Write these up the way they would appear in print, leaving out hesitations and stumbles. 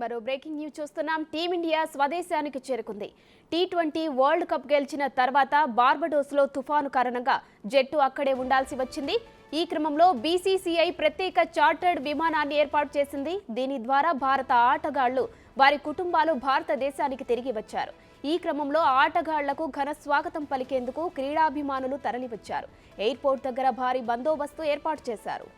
మరో breaking news చూస్తున్నాం. Team India స్వదేశానికి చేరుకుంది. టీ20 వరల్డ్ కప్ గెలిచిన తర్వాత బార్బడోస్లో తుఫాను కారణంగా జట్టు అక్కడే ఉండాల్సి వచ్చింది. ఈ క్రమంలో బీసీసీఐ ప్రత్యేక చార్టర్డ్ విమానాన్ని ఏర్పాటు చేసింది. దీని ద్వారా భారత ఆటగాళ్లు వారి కుటుంబాలు భారతదేశానికి తిరిగి వచ్చారు. ఈ క్రమంలో ఆటగాళ్లకు ఘన స్వాగతం పలికేందుకు క్రీడాభిమానులు తరలివచ్చారు. ఎయిర్పోర్ట్ దగ్గర భారీ బందోబస్తు ఏర్పాటు చేశారు.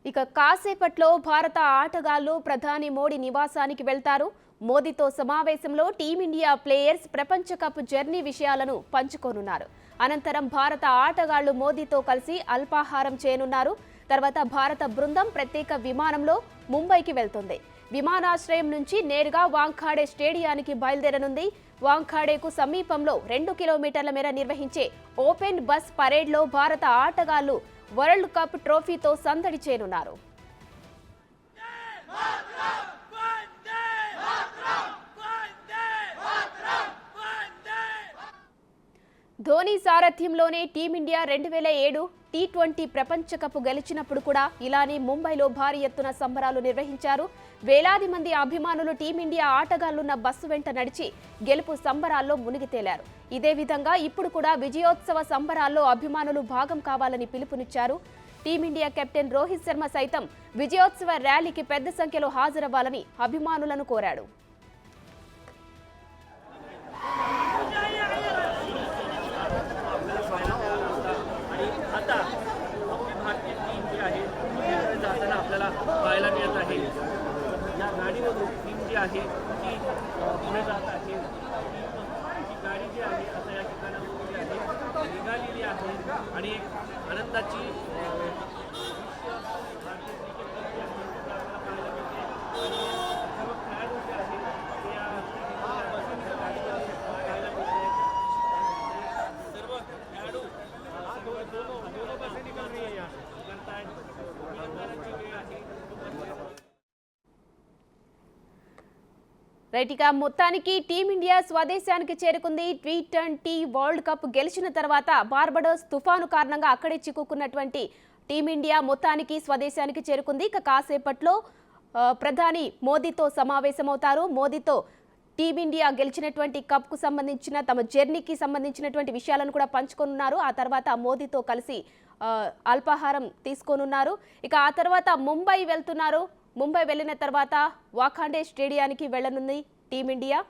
ఇక కాసేపట్లో భారత ఆటగాళ్లు ప్రధాని మోడీ నివాసానికి వెళ్తారు. మోదీతో సమావేశంలో టీమిండియా ప్లేయర్స్ ప్రపంచ కప్ జర్నీ విషయాలను పంచుకోనున్నారు. అనంతరం భారత ఆటగాళ్లు మోదీతో కలిసి అల్పాహారం చేయనున్నారు. తర్వాత భారత బృందం ప్రత్యేక విమానంలో ముంబైకి వెళ్తుంది. విమానాశ్రయం నుంచి నేరుగా వాంఖాడే స్టేడియానికి బయలుదేరనుంది. వాంఖాడేకు సమీపంలో 2 కిలోమీటర్ల మేర నిర్వహించే ఓపెన్ బస్ పరేడ్లో భారత ఆటగాళ్లు వరల్డ్ కప్ ట్రోఫీతో సందడి చేయనున్నారు. ధోని సారథ్యంలోనే టీమిండియా 2007 టీ20 ప్రపంచ కప్ గెలిచినప్పుడు కూడా ఇలానే ముంబైలో భారీ ఎత్తున సంబరాలు నిర్వహించారు. వేలాది మంది అభిమానులు టీమిండియా ఆటగాళ్లున్న బస్సు వెంట నడిచి గెలుపు సంబరాల్లో మునిగి తేలారు. ఇదే విధంగా ఇప్పుడు కూడా విజయోత్సవ సంబరాల్లో అభిమానులు భాగం కావాలని పిలుపునిచ్చారు. టీమిండియా కెప్టెన్ రోహిత్ శర్మ సైతం విజయోత్సవ ర్యాలీకి పెద్ద సంఖ్యలో హాజరవ్వాలని అభిమానులను కోరాడు. पाहायला मिळत आहे. या गाडीमधून टीम जी आहे ती पुढे जात आहे. ही गाडी जी आहे आता या ठिकाणी निघालेली आहे आणि एक आनंदाची రైట్గా మొత్తానికి టీమిండియా స్వదేశానికి చేరుకుంది. టీ20 వరల్డ్ కప్ గెలిచిన తర్వాత బార్బడోస్ తుఫాను కారణంగా అక్కడే చిక్కుకున్నటువంటి టీమిండియా మొత్తానికి స్వదేశానికి చేరుకుంది. ఇక కాసేపట్లో ప్రధాని మోదీతో సమావేశమవుతారు. మోదీతో టీమిండియా గెలిచినటువంటి కప్కు సంబంధించిన తమ జర్నీకి సంబంధించినటువంటి విషయాలను కూడా పంచుకోనున్నారు. ఆ తర్వాత మోదీతో కలిసి అల్పాహారం తీసుకోనున్నారు. ఇక ఆ తర్వాత ముంబై వెళ్తున్నారు. ముంబై వెళ్లిన తర్వాత వాఖాండే స్టేడియానికి వెళ్లనుంది టీమిండియా.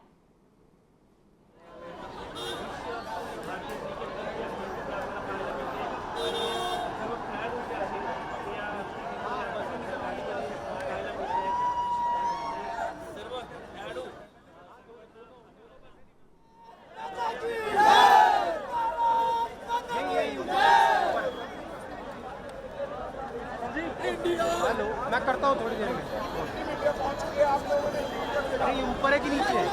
मैं करता हूँ थोड़ी देर में। अरे ये ऊपर है कि नीचे है?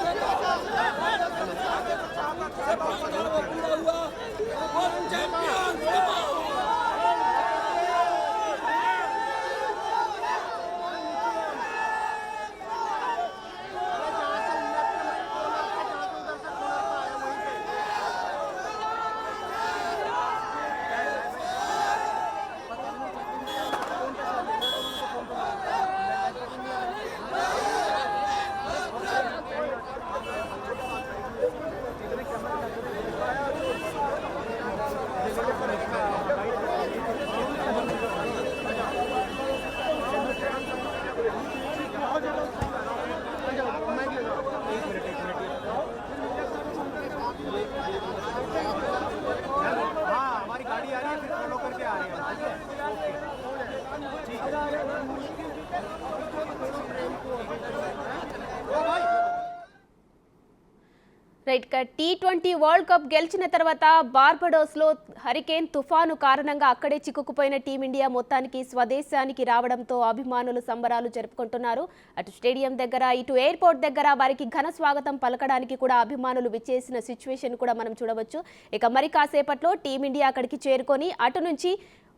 రైట్ టీ20 వరల్డ్ కప్ గెలిచిన తర్వాత బార్బడోస్లో హరికేన్ తుఫాను కారణంగా అక్కడే చిక్కుకుపోయిన టీమిండియా మొత్తానికి స్వదేశానికి రావడంతో అభిమానులు సంబరాలు జరుపుకుంటున్నారు. అటు స్టేడియం దగ్గర ఇటు ఎయిర్పోర్ట్ దగ్గర వారికి ఘన స్వాగతం పలకడానికి కూడా అభిమానులు విచ్చేసిన సిచ్యువేషన్ కూడా మనం చూడవచ్చు. ఇక మరి కాసేపట్లో టీమిండియా అక్కడికి చేరుకొని అటు నుంచి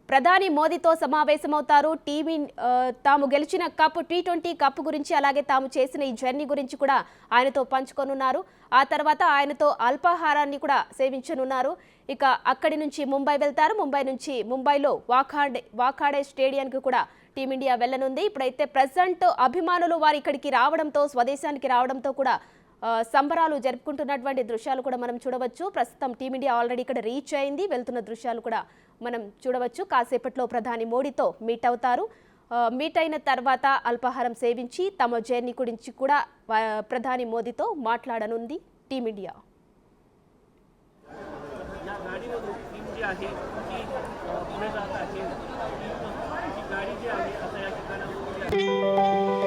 ప్రధాని మోదీతో సమావేశమవుతారు. తాము గెలిచిన కప్ T20 కప్ గురించి అలాగే తాము చేసిన ఈ జర్నీ గురించి కూడా ఆయనతో పంచుకొనున్నారు. ఆ తర్వాత ఆయనతో అల్పాహారాన్ని కూడా సేవించనున్నారు. ఇక అక్కడి నుంచి ముంబై వెళ్తారు. ముంబైలో వాఖాడే స్టేడియానికి కూడా టీమిండియా వెళ్లనుంది. ఇప్పుడైతే ప్రెజెంట్ అభిమానులు వారు ఇక్కడికి రావడంతో స్వదేశానికి రావడంతో కూడా సంబరాలు జరుపుకుంటున్నటువంటి దృశ్యాలు కూడా మనం చూడవచ్చు. ప్రస్తుతం టీమిండియా ఆల్రెడీ ఇక్కడ రీచ్ అయింది. వెళ్తున్న దృశ్యాలు కూడా మనం చూడవచ్చు. కాసేపట్లో ప్రధాని మోడీతో మీట్ అవుతారు. మీట్ అయిన తర్వాత అల్పాహారం సేవించి తమ జర్నీ గురించి కూడా ప్రధాని మోదీతో మాట్లాడనుంది టీమిండియా. या गाडीमधून टीम जी आहे ती पुढे जात आहे. ती गाडी जी आहे आता या ठिकाणावर